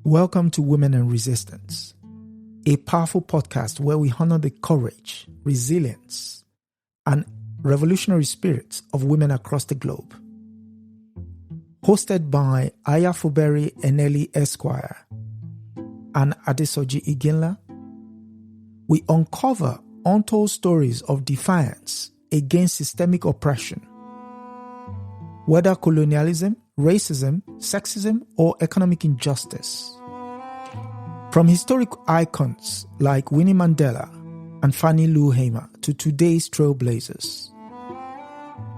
Welcome to Women and Resistance, a powerful podcast where we honor the courage, resilience, and revolutionary spirits of women across the globe. Hosted by Fubara Eneli Esquire and Adesoji Iginla, we uncover untold stories of defiance against systemic oppression, whether colonialism, racism, sexism, or economic injustice. From historic icons like Winnie Mandela and Fannie Lou Hamer to today's trailblazers,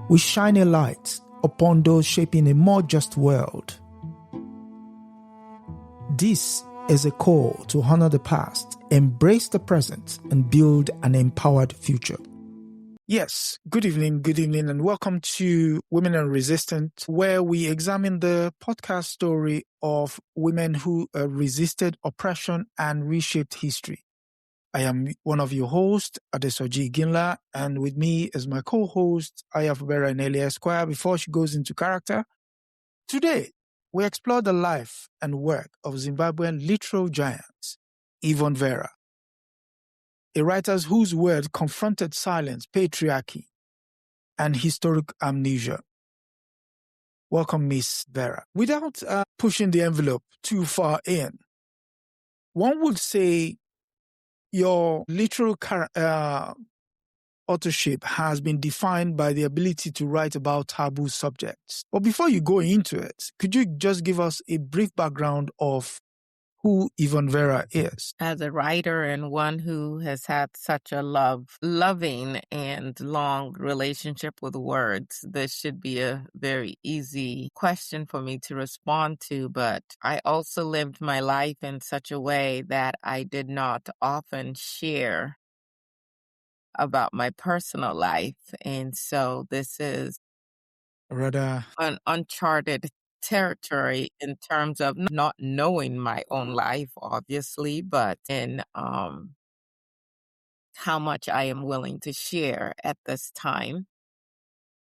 we shine a light upon those shaping a more just world. This is a call to honor the past, embrace the present, and build an empowered future. Yes, good evening, and welcome to Women and Resistance, where we examine the podcast story of women who resisted oppression and reshaped history. I am one of your hosts, Adesoji Iginla, and with me is my co-host, Fubara Eneli Esquire, before she goes into character. Today, we explore the life and work of Zimbabwean literal giant, Yvonne Vera, a writer whose words confronted silence, patriarchy, and historic amnesia. Welcome, Miss Vera. Without pushing the envelope too far in, one would say your literal authorship has been defined by the ability to write about taboo subjects. But before you go into it, could you just give us a brief background of who Yvonne Vera is? As a writer and one who has had such a loving and long relationship with words, this should be a very easy question for me to respond to. But I also lived my life in such a way that I did not often share about my personal life. And so this is Rather an uncharted territory in terms of not knowing my own life, obviously, but in how much I am willing to share at this time.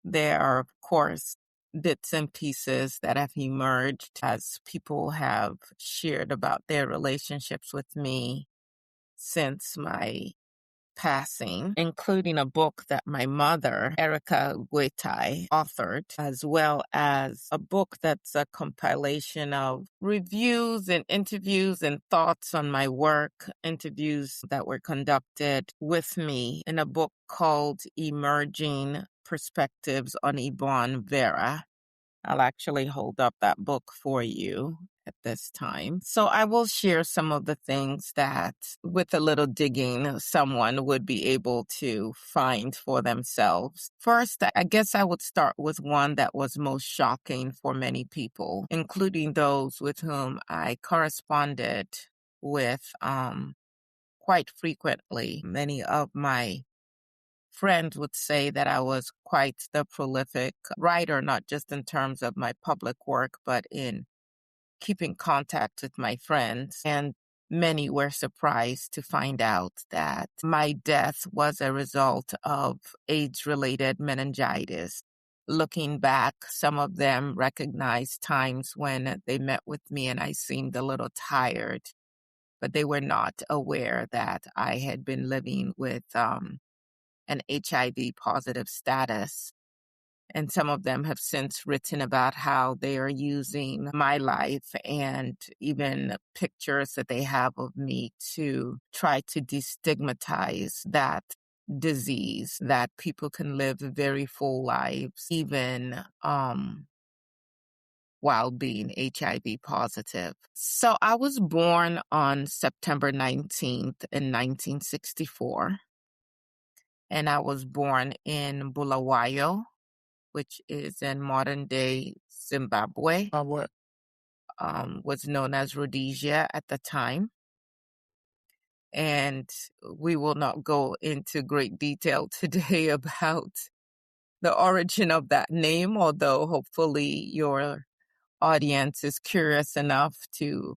There are, of course, bits and pieces that have emerged as people have shared about their relationships with me since my passing, including a book that my mother, Erica Guetai, authored, as well as a book that's a compilation of reviews and interviews and thoughts on my work, interviews that were conducted with me in a book called Emerging Perspectives on Yvonne Vera. I'll actually hold up that book for you at this time. So I will share some of the things that, with a little digging, someone would be able to find for themselves. First, I guess I would start with one that was most shocking for many people, including those with whom I corresponded with quite frequently. Many of my friends would say that I was quite the prolific writer, not just in terms of my public work, but in keeping contact with my friends. And many were surprised to find out that my death was a result of age-related meningitis. Looking back, some of them recognized times when they met with me and I seemed a little tired, but they were not aware that I had been living with an HIV positive status. And some of them have since written about how they are using my life and even pictures that they have of me to try to destigmatize that disease, that people can live very full lives, even while being HIV positive. So I was born on September 19th in 1964. And I was born in Bulawayo, which is in modern-day Zimbabwe, was known as Rhodesia at the time. And we will not go into great detail today about the origin of that name, although hopefully your audience is curious enough to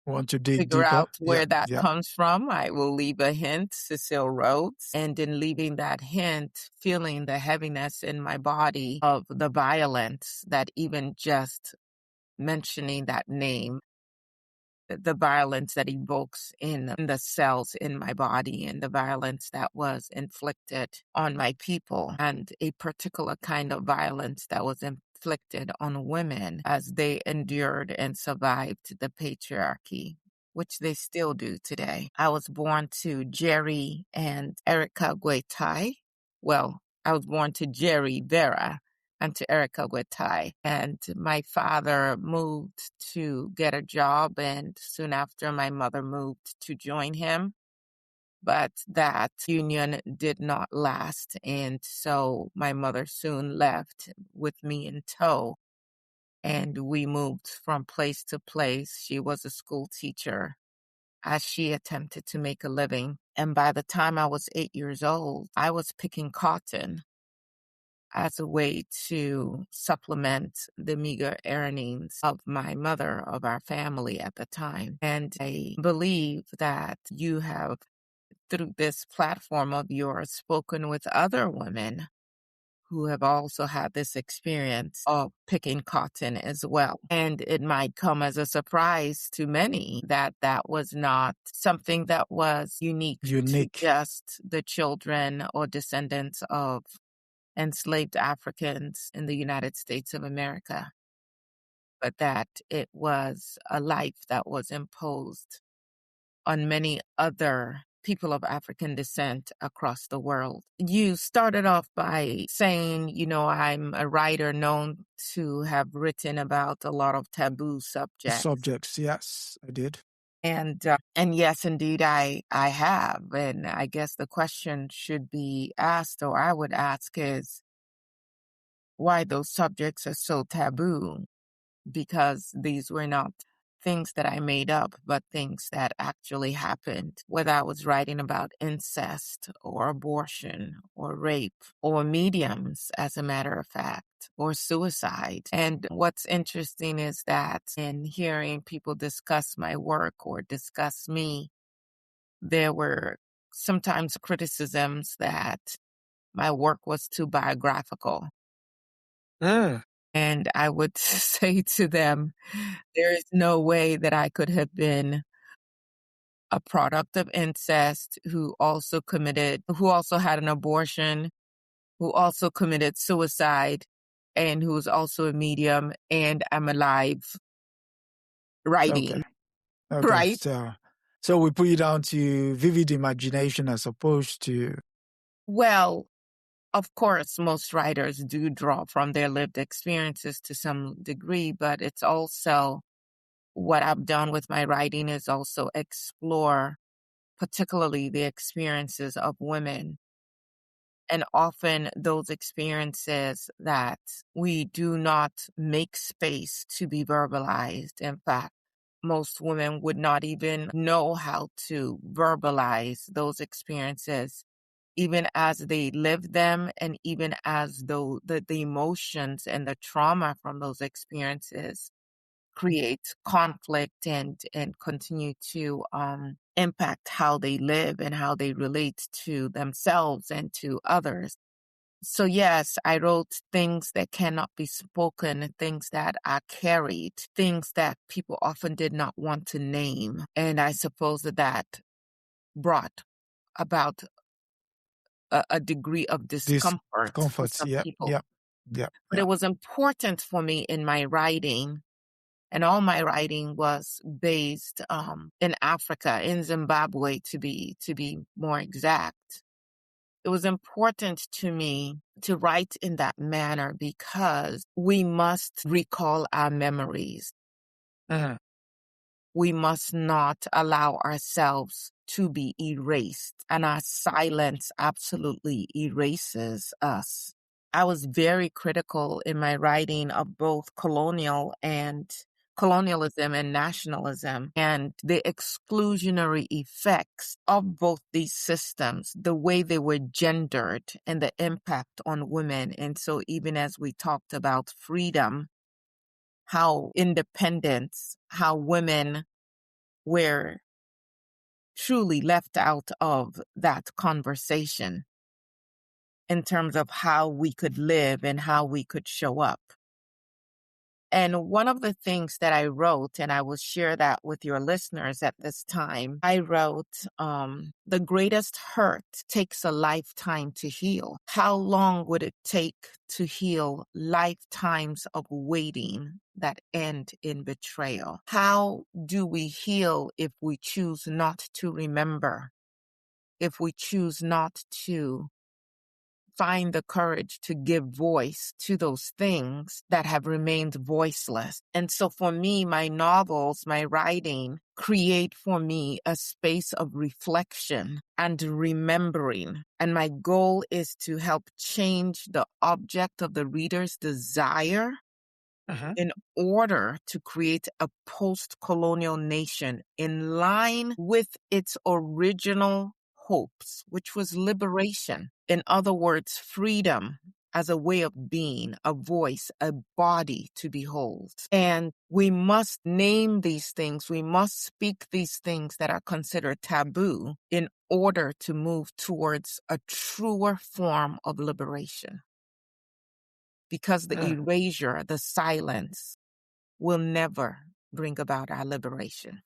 want to dig figure deeper out where that comes from. I will leave a hint, Cecile Rhodes, and in leaving that hint, feeling the heaviness in my body of the violence that even just mentioning that name the violence that evokes in the cells in my body and the violence that was inflicted on my people, and a particular kind of violence that was inflicted on women as they endured and survived the patriarchy, which they still do today. I was born to Jerry and Erica Guetai. Well, I was born to Jerry Vera and to Erica Guetai. And my father moved to get a job, and soon after my mother moved to join him. But that union did not last, and so my mother soon left with me in tow, and we moved from place to place. She was a school teacher as she attempted to make a living. And by the time I was 8 years old, I was picking cotton as a way to supplement the meager earnings of my mother, of our family at the time. And I believe that you have, through this platform of yours, spoken with other women who have also had this experience of picking cotton as well. And it might come as a surprise to many that that was not something that was unique to just the children or descendants of enslaved Africans in the United States of America, but that it was a life that was imposed on many other people of African descent across the world. You started off by saying, I'm a writer known to have written about a lot of taboo subjects. Subjects, yes, I did. And yes, indeed, I have. And I guess the question should be asked, or I would ask, is why those subjects are so taboo, because these were not things that I made up, but things that actually happened, whether I was writing about incest or abortion or rape or mediums, as a matter of fact, or suicide. And what's interesting is that in hearing people discuss my work or discuss me, there were sometimes criticisms that my work was too biographical. And I would say to them, there is no way that I could have been a product of incest who also had an abortion, who also committed suicide, and who is also a medium, and I'm alive writing. Okay. Right? So we put you down to vivid imagination as opposed to... Well, of course, most writers do draw from their lived experiences to some degree, but it's also what I've done with my writing is also explore particularly the experiences of women, and often those experiences that we do not make space to be verbalized. In fact, most women would not even know how to verbalize those experiences, even as they live them, and even as though the emotions and the trauma from those experiences create conflict and continue to impact how they live and how they relate to themselves and to others. So yes, I wrote things that cannot be spoken, things that are carried, things that people often did not want to name. And I suppose that brought about a degree of discomfort for some people. Yeah. But it was important for me in my writing, and all my writing was based in Africa, in Zimbabwe, to be more exact. It was important to me to write in that manner because we must recall our memories. We must not allow ourselves to be erased, and our silence absolutely erases us. I was very critical in my writing of both colonialism and nationalism, and the exclusionary effects of both these systems, the way they were gendered and the impact on women. And so even as we talked about freedom, how independence, how women were truly left out of that conversation in terms of how we could live and how we could show up. And one of the things that I wrote, and I will share that with your listeners at this time, I wrote, the greatest hurt takes a lifetime to heal. How long would it take to heal lifetimes of waiting that end in betrayal? How do we heal if we choose not to remember? If we choose not to find the courage to give voice to those things that have remained voiceless. And so for me, my novels, my writing create for me a space of reflection and remembering. And my goal is to help change the object of the reader's desire in order to create a post-colonial nation in line with its original hopes, which was liberation. In other words, freedom as a way of being, a voice, a body to behold. And we must name these things. We must speak these things that are considered taboo in order to move towards a truer form of liberation. Because the erasure, the silence, will never bring about our liberation.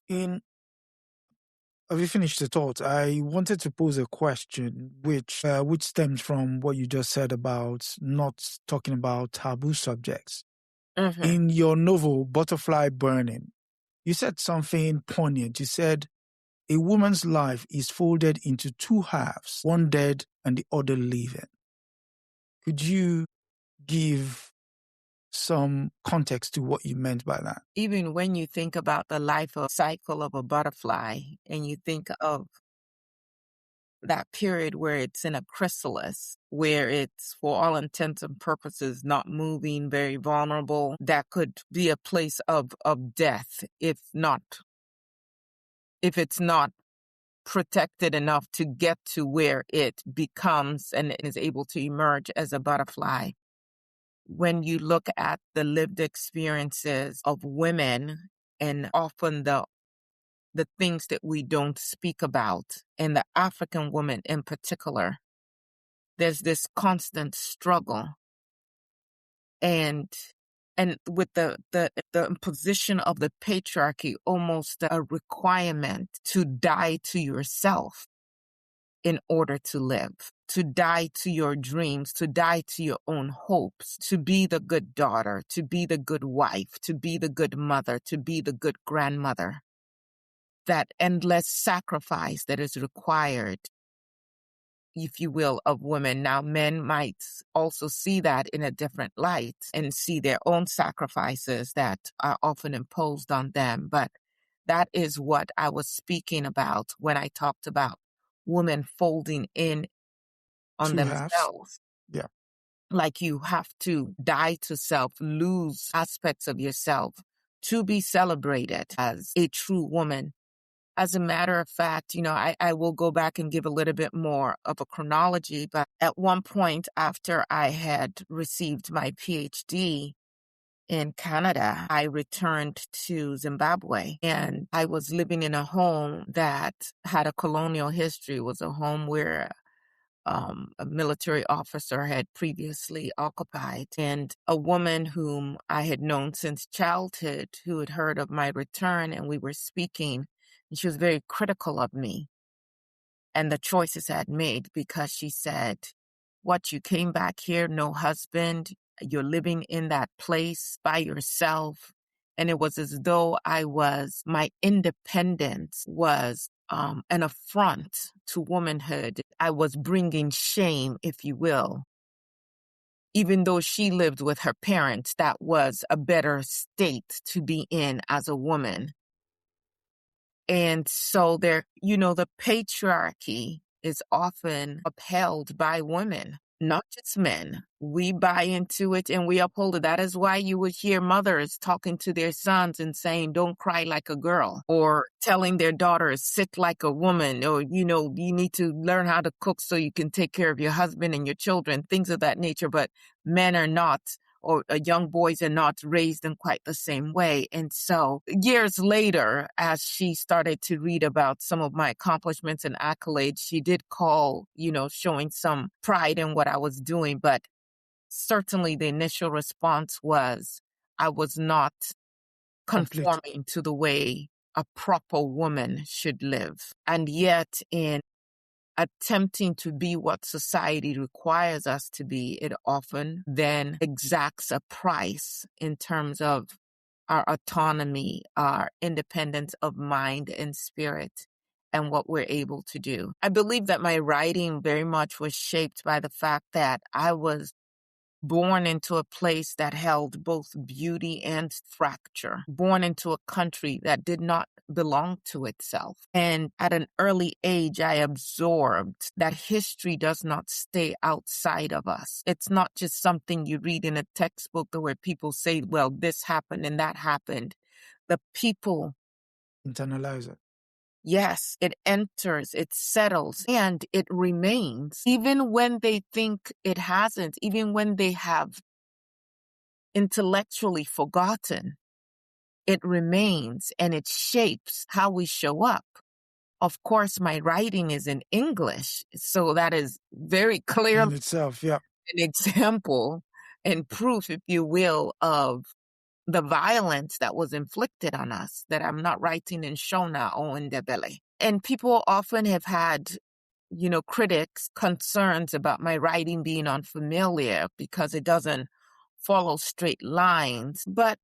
Have you finished the thought? I wanted to pose a question which stems from what you just said about not talking about taboo subjects. In your novel, Butterfly Burning, you said something poignant. You said, a woman's life is folded into two halves, one dead and the other living. Could you give some context to what you meant by that? Even when you think about the life cycle of a butterfly and you think of that period where it's in a chrysalis, where it's, for all intents and purposes, not moving, very vulnerable, that could be a place of death if it's not protected enough to get to where it becomes and is able to emerge as a butterfly. When you look at the lived experiences of women and often the things that we don't speak about, and the African woman in particular, there's this constant struggle. And with the imposition of the patriarchy, almost a requirement to die to yourself in order to live, to die to your dreams, to die to your own hopes, to be the good daughter, to be the good wife, to be the good mother, to be the good grandmother. That endless sacrifice that is required, if you will, of women. Now, men might also see that in a different light and see their own sacrifices that are often imposed on them. But that is what I was speaking about when I talked about women folding in on Two themselves. halves. Yeah. Like you have to die to self, lose aspects of yourself to be celebrated as a true woman. As a matter of fact, I will go back and give a little bit more of a chronology, but at one point after I had received my PhD in Canada, I returned to Zimbabwe, and I was living in a home that had a colonial history. It was a home where a military officer had previously occupied, and a woman whom I had known since childhood who had heard of my return, and we were speaking, and she was very critical of me and the choices I had made, because she said, what, you came back here, no husband, you're living in that place by yourself. And it was as though my independence was an affront to womanhood. I was bringing shame, if you will. Even though she lived with her parents, that was a better state to be in as a woman. And so the patriarchy is often upheld by women, not just men. We buy into it and we uphold it. That is why you would hear mothers talking to their sons and saying, don't cry like a girl, or telling their daughters, sit like a woman, or, you need to learn how to cook so you can take care of your husband and your children, things of that nature. But men are not, or young boys are not raised in quite the same way. And so years later, as she started to read about some of my accomplishments and accolades, she did call, showing some pride in what I was doing. But certainly the initial response was, I was not Complete. conforming to the way a proper woman should live. And yet, in attempting to be what society requires us to be, it often then exacts a price in terms of our autonomy, our independence of mind and spirit, and what we're able to do. I believe that my writing very much was shaped by the fact that I was born into a place that held both beauty and fracture, born into a country that did not belong to itself. And at an early age, I absorbed that history does not stay outside of us. It's not just something you read in a textbook where people say, well, this happened and that happened. The people Internalize it. Yes, it enters, it settles, and it remains, even when they think it hasn't, even when they have intellectually forgotten. It remains, and it shapes how we show up. Of course, my writing is in English, so that is very clear In itself, yeah. an example and proof, if you will, of the violence that was inflicted on us, that I'm not writing in Shona or in Ndebele. And people often have had, critics, concerns about my writing being unfamiliar because it doesn't follow straight lines. But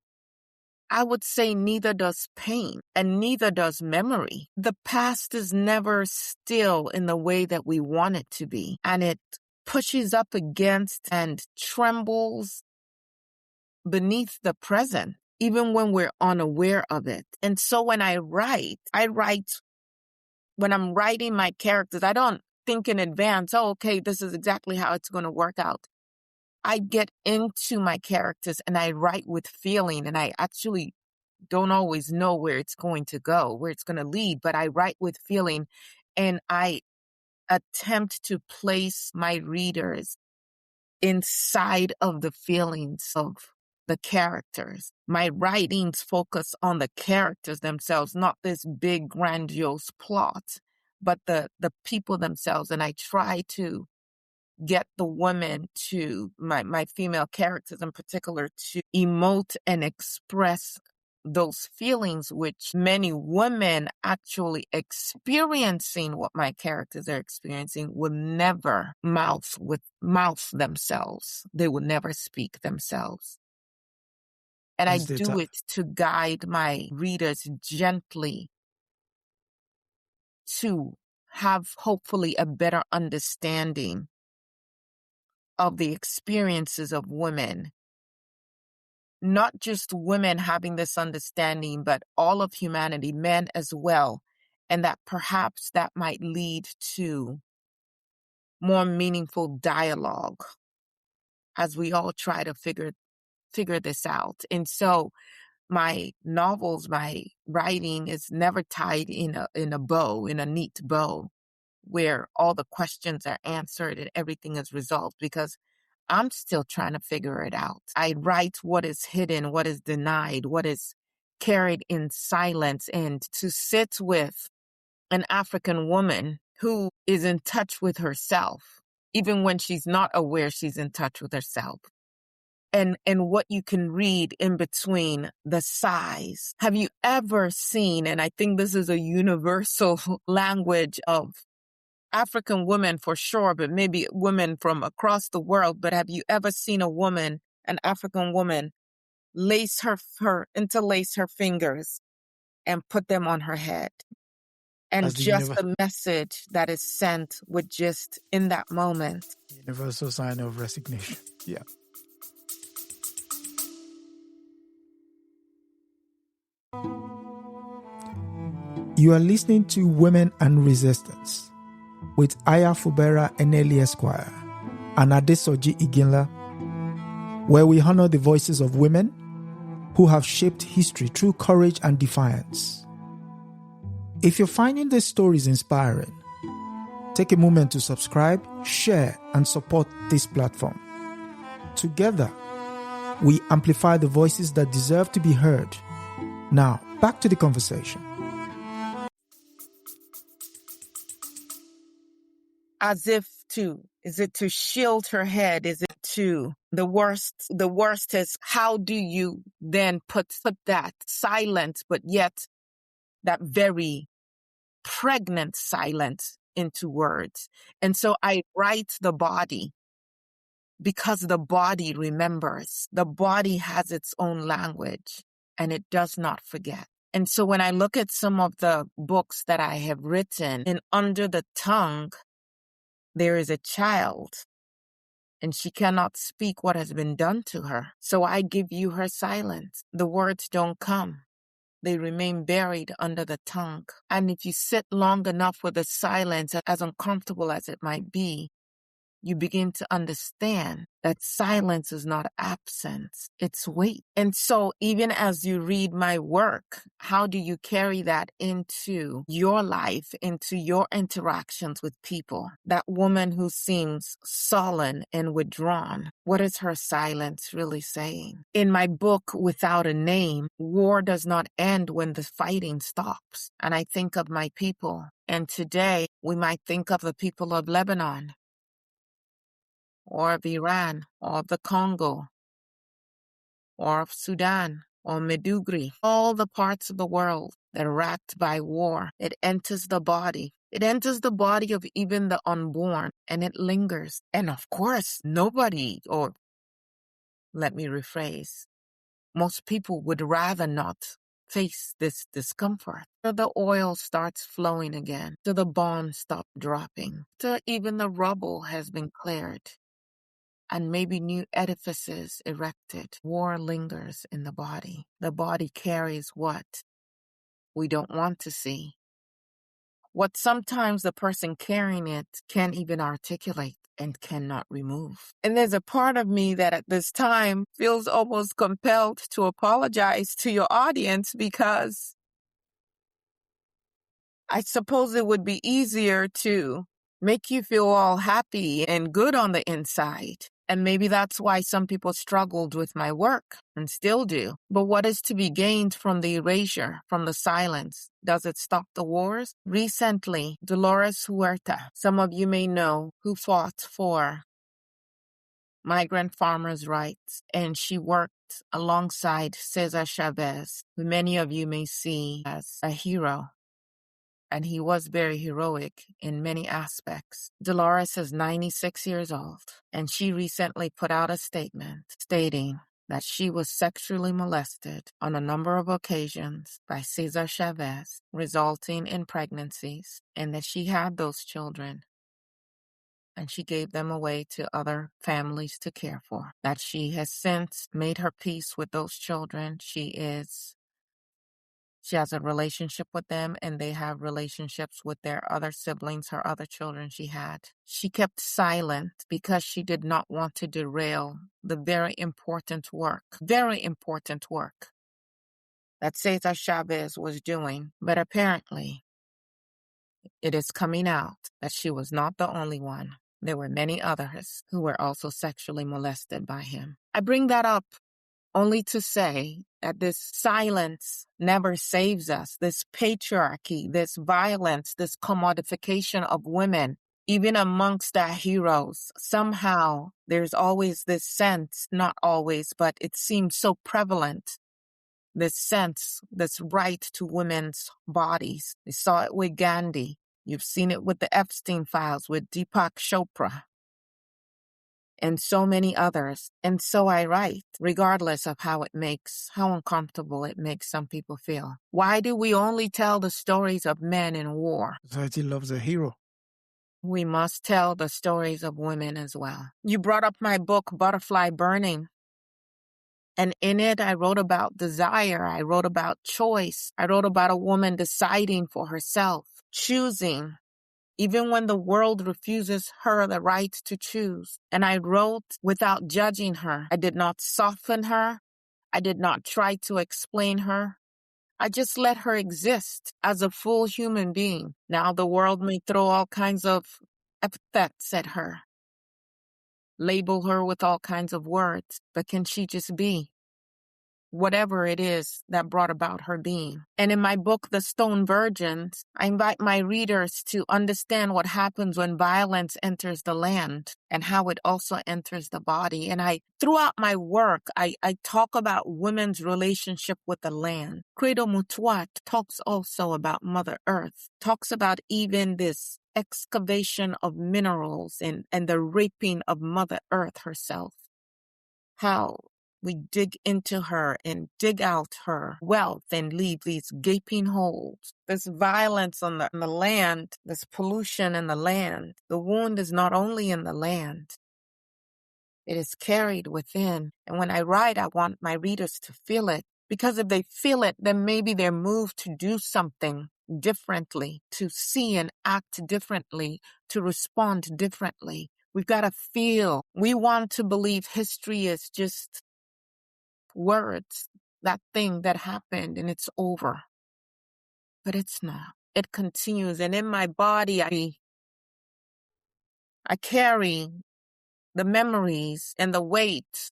I would say neither does pain and neither does memory. The past is never still in the way that we want it to be. And it pushes up against and trembles beneath the present, even when we're unaware of it. And so when I write, when I'm writing my characters, I don't think in advance, oh, okay, this is exactly how it's going to work out. I get into my characters and I write with feeling, and I actually don't always know where it's going to go, where it's going to lead, but I write with feeling, and I attempt to place my readers inside of the feelings of the characters. My writings focus on the characters themselves, not this big grandiose plot, but the people themselves. And I try to get the women to, my female characters in particular, to emote and express those feelings, which many women actually experiencing what my characters are experiencing will never mouth themselves. They will never speak themselves. And I do it to guide my readers gently to have hopefully a better understanding of the experiences of women. Not just women having this understanding, but all of humanity, men as well. And that perhaps that might lead to more meaningful dialogue as we all try to figure this out. And so my novels, my writing is never tied in a bow, in a neat bow, where all the questions are answered and everything is resolved, because I'm still trying to figure it out. I write what is hidden, what is denied, what is carried in silence, and to sit with an African woman who is in touch with herself, even when she's not aware she's in touch with herself. And what you can read in between the sighs. Have you ever seen, and I think this is a universal language of African women for sure, but maybe women from across the world, but have you ever seen a woman, an African woman, interlace her fingers and put them on her head? And just the message that is sent with just in that moment. Universal sign of resignation. Yeah. You are listening to Women and Resistance with Aya Fubara Eneli Esquire and Adesoji Iginla, where we honor the voices of women who have shaped history through courage and defiance. If you're finding these stories inspiring, take a moment to subscribe, share, and support this platform. Together, we amplify the voices that deserve to be heard. Now, back to the conversation. As if is it to shield her head? Is it into the worst. The worst is, how do you then put that silence, but yet that very pregnant silence into words? And so I write the body, because the body remembers. The body has its own language, and it does not forget. And so when I look at some of the books that I have written, and under the tongue, there is a child, and she cannot speak what has been done to her. So I give you her silence. The words don't come. They remain buried under the tongue. And if you sit long enough with the silence, as uncomfortable as it might be, you begin to understand that silence is not absence, it's weight. And so even as you read my work, how do you carry that into your life, into your interactions with people? That woman who seems sullen and withdrawn, what is her silence really saying? In my book, Without a Name, war does not end when the fighting stops. And I think of my people. And today, we might think of the people of Lebanon, or of Iran, or of the Congo, or of Sudan, or Medugri, all the parts of the world that are racked by war. It enters the body. It enters the body of even the unborn, and it lingers. And of course, nobody, or let me rephrase, most people would rather not face this discomfort. So the oil starts flowing again, so the bombs stop dropping, so even the rubble has been cleared, and maybe new edifices erected. War lingers in the body. The body carries what we don't want to see, what sometimes the person carrying it can't even articulate and cannot remove. And there's a part of me that at this time feels almost compelled to apologize to your audience, because I suppose it would be easier to make you feel all happy and good on the inside. And maybe that's why some people struggled with my work and still do. But what is to be gained from the erasure, from the silence? Does it stop the wars? Recently, Dolores Huerta, some of you may know, who fought for migrant farmers' rights, and she worked alongside Cesar Chavez, who many of you may see as a hero. And he was very heroic in many aspects. Dolores is 96 years old, and she recently put out a statement stating that she was sexually molested on a number of occasions by Cesar Chavez, resulting in pregnancies, and that she had those children, and she gave them away to other families to care for. That she has since made her peace with those children. She has a relationship with them, and they have relationships with their other siblings, her other children she had. She kept silent because she did not want to derail the very important work that Cesar Chavez was doing. But apparently, it is coming out that she was not the only one. There were many others who were also sexually molested by him. I bring that up only to say that this silence never saves us. This patriarchy, this violence, this commodification of women, even amongst our heroes, somehow there's always this sense, not always, but it seems so prevalent, this sense, this right to women's bodies. We saw it with Gandhi. You've seen it with the Epstein files, with Deepak Chopra, and so many others. And so I write, regardless of how uncomfortable it makes some people feel. Why do we only tell the stories of men in war? Society loves a hero. We must tell the stories of women as well. You brought up my book, Butterfly Burning. And in it, I wrote about desire. I wrote about choice. I wrote about a woman deciding for herself, choosing, even when the world refuses her the right to choose. And I wrote without judging her. I did not soften her. I did not try to explain her. I just let her exist as a full human being. Now the world may throw all kinds of epithets at her, label her with all kinds of words, but can she just be? whatever it is that brought about her being. And in my book, The Stone Virgins, I invite my readers to understand what happens when violence enters the land and how it also enters the body. And throughout my work, I talk about women's relationship with the land. Credo Mutuat talks also about Mother Earth, talks about even this excavation of minerals and the raping of Mother Earth herself. How we dig into her and dig out her wealth and leave these gaping holes. This violence on the land, this pollution in the land. The wound is not only in the land, it is carried within. And when I write, I want my readers to feel it. Because if they feel it, then maybe they're moved to do something differently, to see and act differently, to respond differently. We've got to feel. We want to believe history is just words, that thing that happened and it's over. But it's not. It continues. And in my body, I carry the memories and the weight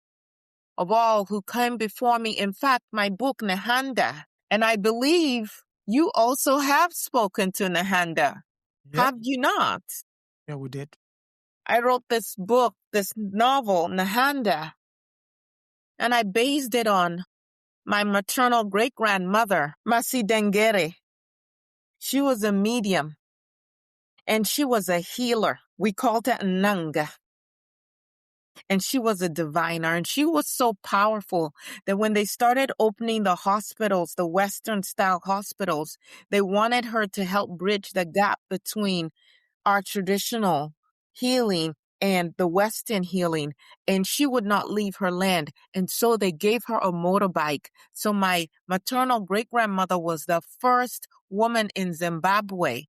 of all who came before me. In fact, my book, Nehanda, and I believe you also have spoken to Nehanda. Yep. Have you not? Yeah, we did. I wrote this book, this novel, Nehanda, and I based it on my maternal great-grandmother, Masi Dengere. She was a medium, and she was a healer. We called her Nanga. And she was a diviner, and she was so powerful that when they started opening the hospitals, the Western-style hospitals, they wanted her to help bridge the gap between our traditional healing and the Western healing, and she would not leave her land. And so they gave her a motorbike. So my maternal great-grandmother was the first woman in Zimbabwe,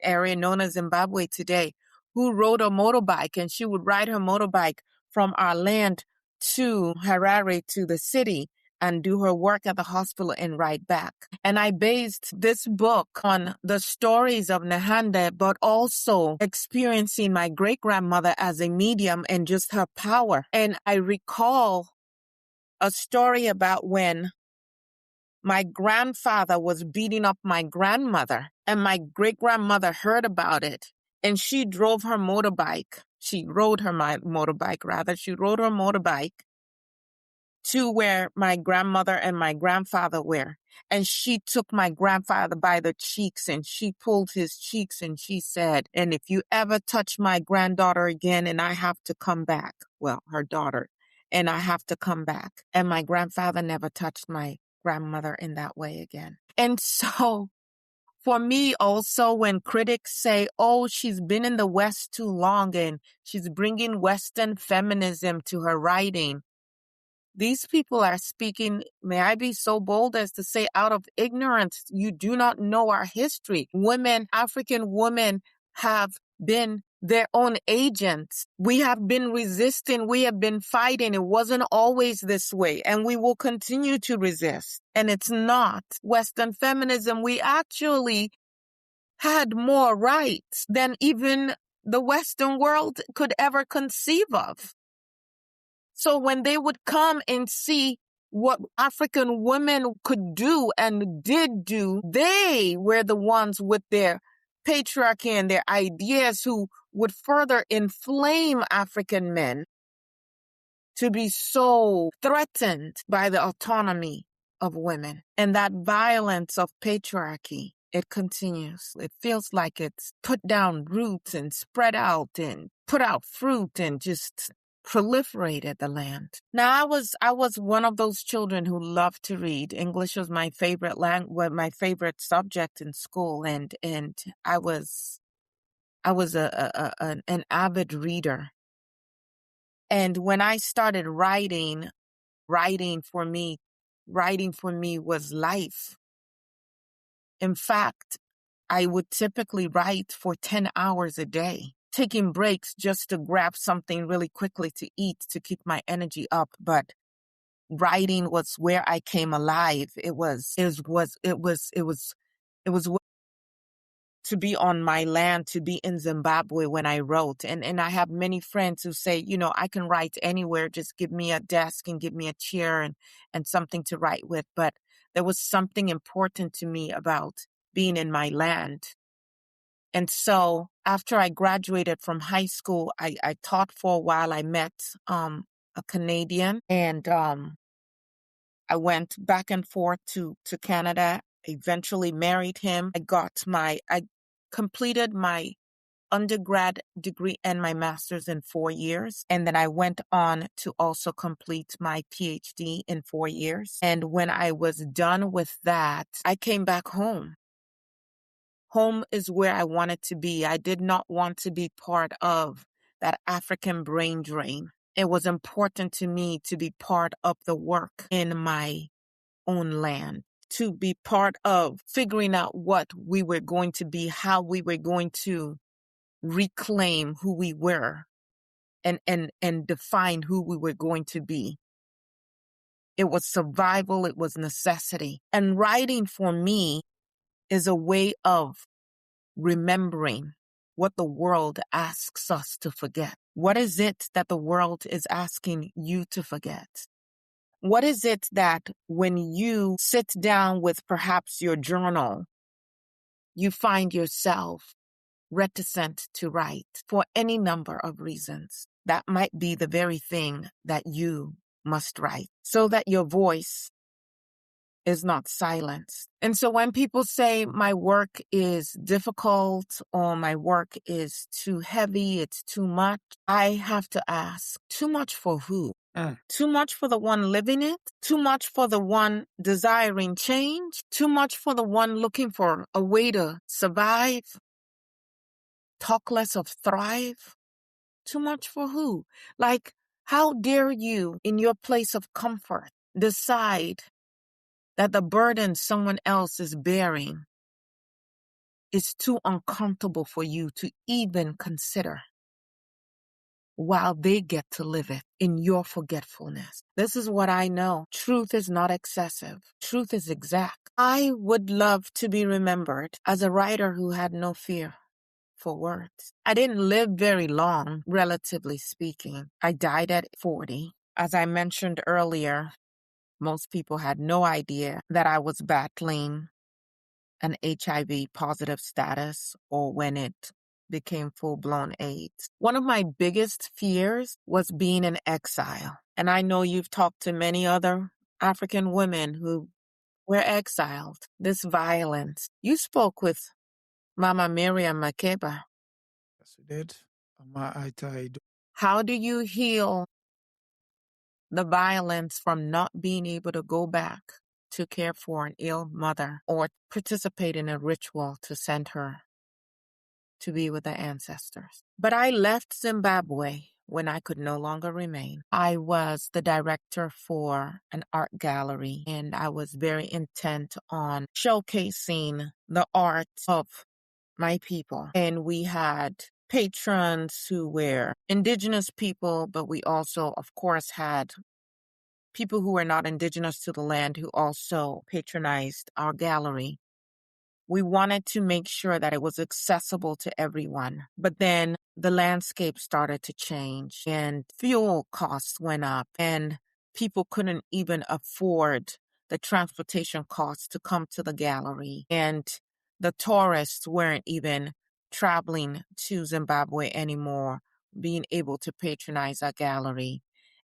area known as Zimbabwe today, who rode a motorbike, and she would ride her motorbike from our land to Harare, to the city, and do her work at the hospital and ride back. And I based this book on the stories of Nehanda, but also experiencing my great-grandmother as a medium and just her power. And I recall a story about when my grandfather was beating up my grandmother, and my great-grandmother heard about it, and she drove her motorbike. She rode her motorbike to where my grandmother and my grandfather were. And she took my grandfather by the cheeks and she pulled his cheeks and she said, "And if you ever touch my granddaughter again and I have to come back," well, her daughter, "and I have to come back." And my grandfather never touched my grandmother in that way again. And so for me also, when critics say, "Oh, she's been in the West too long and she's bringing Western feminism to her writing," these people are speaking, may I be so bold as to say, out of ignorance. You do not know our history. Women, African women, have been their own agents. We have been resisting. We have been fighting. It wasn't always this way, and we will continue to resist. And it's not Western feminism. We actually had more rights than even the Western world could ever conceive of. So when they would come and see what African women could do and did do, they were the ones with their patriarchy and their ideas who would further inflame African men to be so threatened by the autonomy of women. And that violence of patriarchy, it continues. It feels like it's put down roots and spread out and put out fruit and just proliferated the land. Now, I was one of those children who loved to read. English was my favorite my favorite subject in school, and I was an avid reader. And when I started writing for me was life. In fact, I would typically write for 10 hours a day, taking breaks just to grab something really quickly to eat to keep my energy up. But writing was where I came alive. It was to be on my land, to be in Zimbabwe when I wrote. And I have many friends who say, I can write anywhere, just give me a desk and give me a chair and something to write with. But there was something important to me about being in my land. And so after I graduated from high school, I taught for a while. I met a Canadian, and I went back and forth to Canada, eventually married him. I completed my undergrad degree and my master's in 4 years. And then I went on to also complete my PhD in 4 years. And when I was done with that, I came back home. Home is where I wanted to be. I did not want to be part of that African brain drain. It was important to me to be part of the work in my own land, to be part of figuring out what we were going to be, how we were going to reclaim who we were and define who we were going to be. It was survival. It was necessity. And writing for me is a way of remembering what the world asks us to forget. What is it that the world is asking you to forget? What is it that when you sit down with perhaps your journal, you find yourself reticent to write for any number of reasons? That might be the very thing that you must write so that your voice is not silenced. And so when people say my work is difficult or my work is too heavy, it's too much, I have to ask, too much for who? Too much for the one living it? Too much for the one desiring change? Too much for the one looking for a way to survive? Talk less of thrive? Too much for who? Like, how dare you, in your place of comfort, decide that the burden someone else is bearing is too uncomfortable for you to even consider while they get to live it in your forgetfulness? This is what I know. Truth is not excessive. Truth is exact. I would love to be remembered as a writer who had no fear for words. I didn't live very long, relatively speaking. I died at 40. As I mentioned earlier, most people had no idea that I was battling an HIV positive status or when it became full-blown AIDS. One of my biggest fears was being in exile. And I know you've talked to many other African women who were exiled. This violence. You spoke with Mama Miriam Makeba. Yes, we did. How do you heal the violence from not being able to go back to care for an ill mother or participate in a ritual to send her to be with the ancestors? But I left Zimbabwe when I could no longer remain. I was the director for an art gallery, and I was very intent on showcasing the art of my people. And we had patrons who were indigenous people, but we also, of course, had people who were not indigenous to the land who also patronized our gallery. We wanted to make sure that it was accessible to everyone. But then the landscape started to change and fuel costs went up and people couldn't even afford the transportation costs to come to the gallery. And the tourists weren't even traveling to Zimbabwe anymore, being able to patronize our gallery.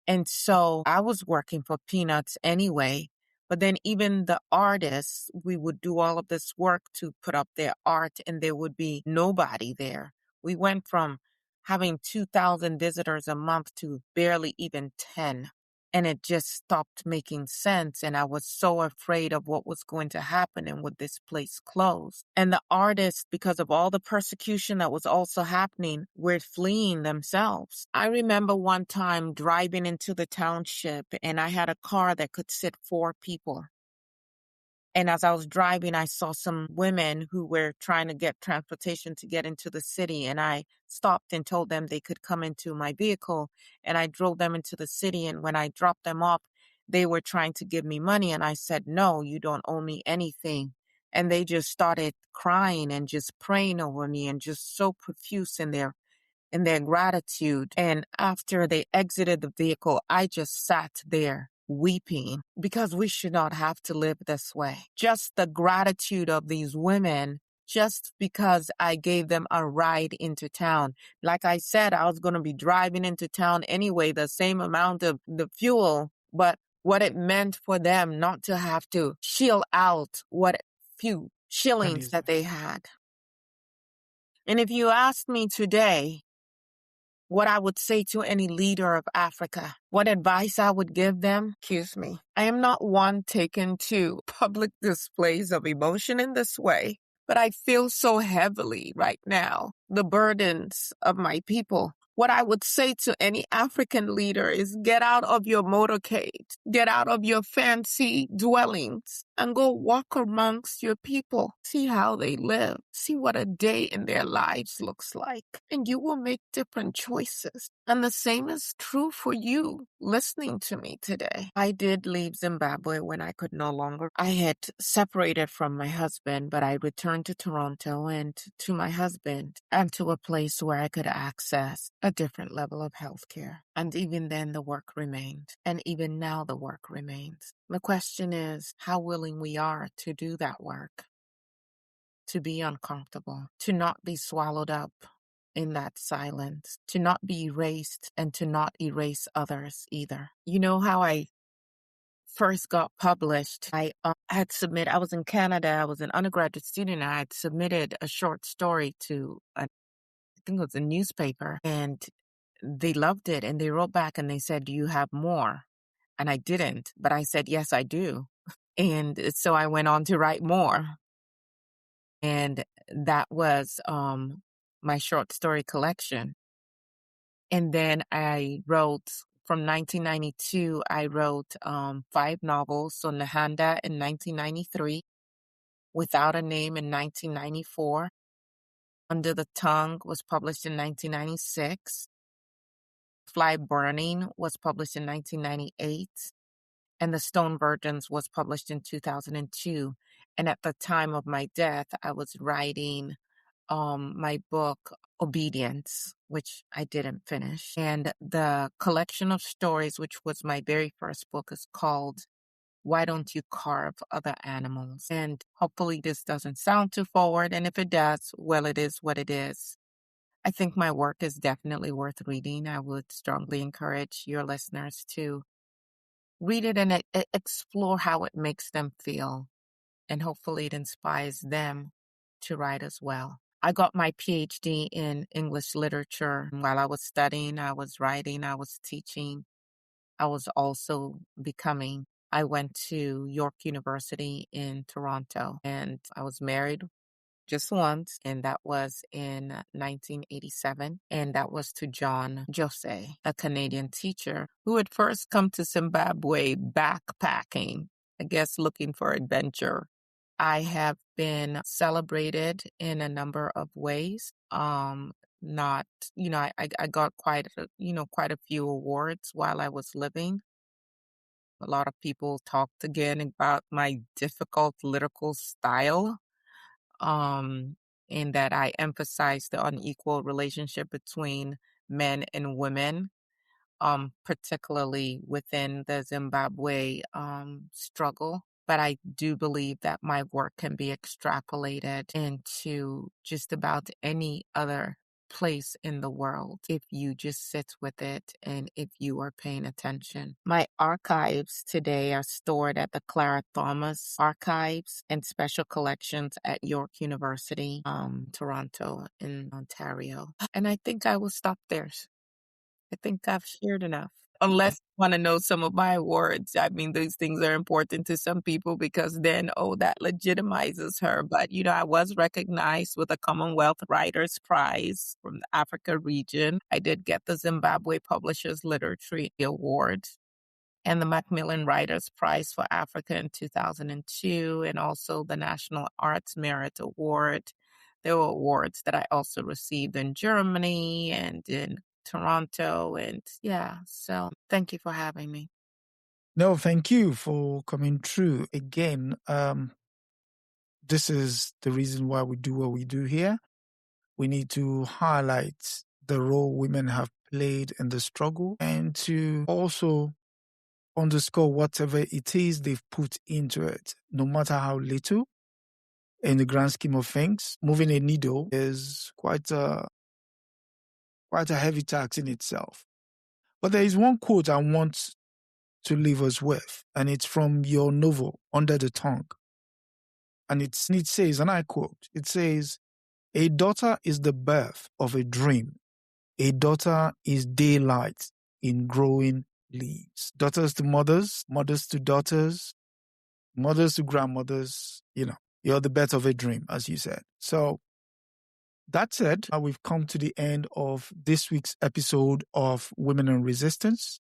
And so I was working for peanuts anyway. But then even the artists, we would do all of this work to put up their art and there would be nobody there. We went from having 2,000 visitors a month to barely even 10. And it just stopped making sense. And I was so afraid of what was going to happen and would this place close. And the artists, because of all the persecution that was also happening, were fleeing themselves. I remember one time driving into the township and I had a car that could sit 4 people. And as I was driving, I saw some women who were trying to get transportation to get into the city. And I stopped and told them they could come into my vehicle. And I drove them into the city. And when I dropped them off, they were trying to give me money. And I said, no, you don't owe me anything. And they just started crying and just praying over me and just so profuse in their gratitude. And after they exited the vehicle, I just sat there weeping because we should not have to live this way. Just the gratitude of these women, just because I gave them a ride into town. Like I said, I was going to be driving into town anyway, the same amount of the fuel, but what it meant for them not to have to shill out what few shillings that they had. And if you ask me today, what I would say to any leader of Africa, what advice I would give them, excuse me, I am not one taken to public displays of emotion in this way, but I feel so heavily right now, the burdens of my people. What I would say to any African leader is get out of your motorcade, get out of your fancy dwellings, and go walk amongst your people. See how they live. See what a day in their lives looks like. And you will make different choices. And the same is true for you listening to me today. I did leave Zimbabwe when I could no longer. I had separated from my husband, but I returned to Toronto and to my husband and to a place where I could access a different level of health care. And even then, the work remained. And even now, the work remains. The question is how willing we are to do that work, to be uncomfortable, to not be swallowed up in that silence, to not be erased and to not erase others either. You know how I first got published? I was in Canada, I was an undergraduate student, and I had submitted a short story to, I think it was a newspaper, and they loved it, and they wrote back and they said, do you have more? And I didn't, but I said, yes, I do. And so I went on to write more. And that was my short story collection. And then I wrote, from 1992, I wrote 5 novels. So Nahanda in 1993, Without a Name in 1994, Under the Tongue was published in 1996, Fly Burning was published in 1998, and The Stone Virgins was published in 2002. And at the time of my death, I was writing my book, Obedience, which I didn't finish. And the collection of stories, which was my very first book, is called Why Don't You Carve Other Animals? And hopefully this doesn't sound too forward. And if it does, well, it is what it is. I think my work is definitely worth reading. I would strongly encourage your listeners to read it and explore how it makes them feel. And hopefully it inspires them to write as well. I got my PhD in English literature. While I was studying, I was writing, I was teaching, I was also becoming. I went to York University in Toronto, and I was married just once, and that was in 1987. And that was to John Jose, a Canadian teacher who had first come to Zimbabwe backpacking, I guess looking for adventure. I have been celebrated in a number of ways. Not, I got quite a few awards while I was living. A lot of people talked again about my difficult lyrical style, in that I emphasize the unequal relationship between men and women, particularly within the Zimbabwe struggle. But I do believe that my work can be extrapolated into just about any other place in the world if you just sit with it and if you are paying attention. My archives today are stored at the Clara Thomas Archives and Special Collections at York University, Toronto in Ontario. And I think I will stop there. I think I've shared enough. Unless you want to know some of my awards. I mean, these things are important to some people because then, that legitimizes her. But, I was recognized with a Commonwealth Writers Prize from the Africa region. I did get the Zimbabwe Publishers Literary Award and the Macmillan Writers Prize for Africa in 2002, and also the National Arts Merit Award. There were awards that I also received in Germany and in Toronto. And so thank you for having me. No, thank you for coming through again. This is the reason why we do what we do here. We need to highlight the role women have played in the struggle and to also underscore whatever it is they've put into it, no matter how little. In the grand scheme of things, moving a needle is quite a heavy task in itself. But there is one quote I want to leave us with, and it's from your novel, Under the Tongue. And it says, and I quote, it says, "A daughter is the birth of a dream. A daughter is daylight in growing leaves." Daughters to mothers, mothers to daughters, mothers to grandmothers, you're the birth of a dream, as you said. So that said, we've come to the end of this week's episode of Women in Resistance.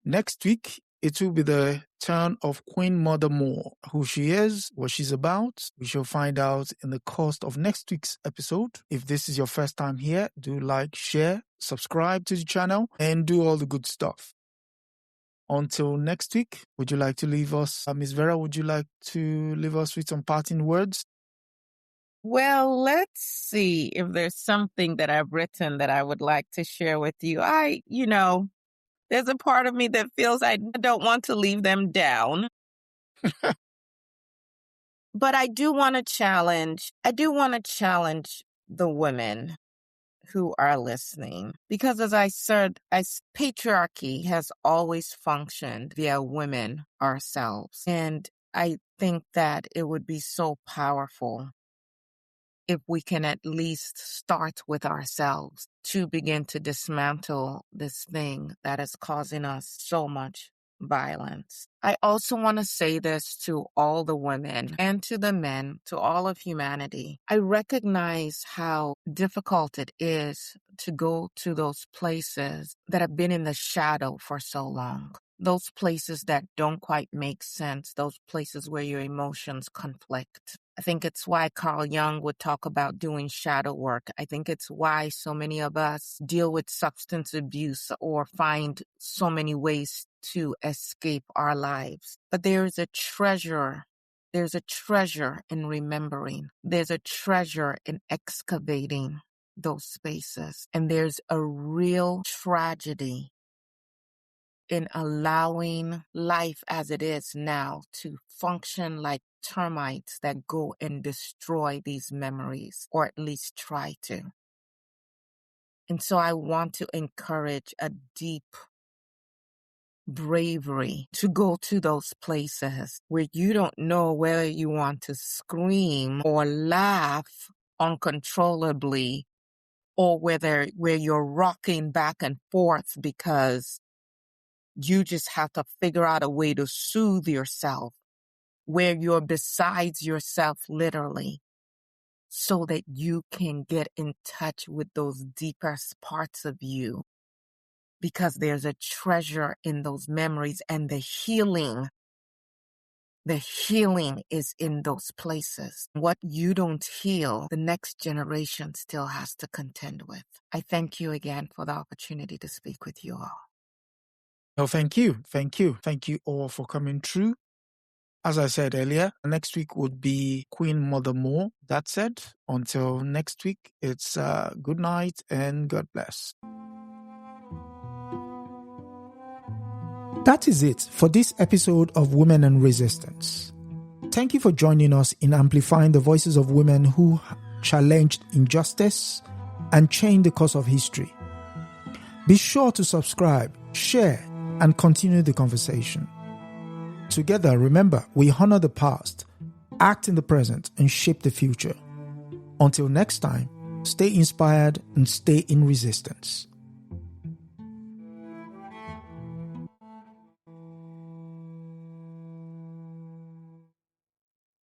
Next week, it will be the turn of Queen Mother Moore. Who she is, what she's about, we shall find out in the course of next week's episode. If this is your first time here, do like, share, subscribe to the channel, and do all the good stuff. Until next week, would you like to leave us, Ms. Vera, would you like to leave us with some parting words? Well, let's see if there's something that I've written that I would like to share with you. There's a part of me that feels I don't want to leave them down. But I do want to challenge the women who are listening. Because as I said, patriarchy has always functioned via women ourselves. And I think that it would be so powerful if we can at least start with ourselves to begin to dismantle this thing that is causing us so much violence. I also want to say this to all the women and to the men, to all of humanity. I recognize how difficult it is to go to those places that have been in the shadow for so long. Those places that don't quite make sense, those places where your emotions conflict. I think it's why Carl Jung would talk about doing shadow work. I think it's why so many of us deal with substance abuse or find so many ways to escape our lives. But there's a treasure in remembering. There's a treasure in excavating those spaces. And there's a real tragedy in allowing life as it is now to function like termites that go and destroy these memories, or at least try to. And so I want to encourage a deep bravery to go to those places where you don't know whether you want to scream or laugh uncontrollably, or where you're rocking back and forth because you just have to figure out a way to soothe yourself, where you're besides yourself literally, so that you can get in touch with those deepest parts of you. Because there's a treasure in those memories, and the healing is in those places. What you don't heal, the next generation still has to contend with. I thank you again for the opportunity to speak with you all. Oh, thank you. Thank you. Thank you all for coming through. As I said earlier, next week would be Queen Mother Moore. That said, until next week, it's good night and God bless. That is it for this episode of Women and Resistance. Thank you for joining us in amplifying the voices of women who challenged injustice and changed the course of history. Be sure to subscribe, share, and continue the conversation. Together, remember, we honor the past, act in the present, and shape the future. Until next time, stay inspired and stay in resistance.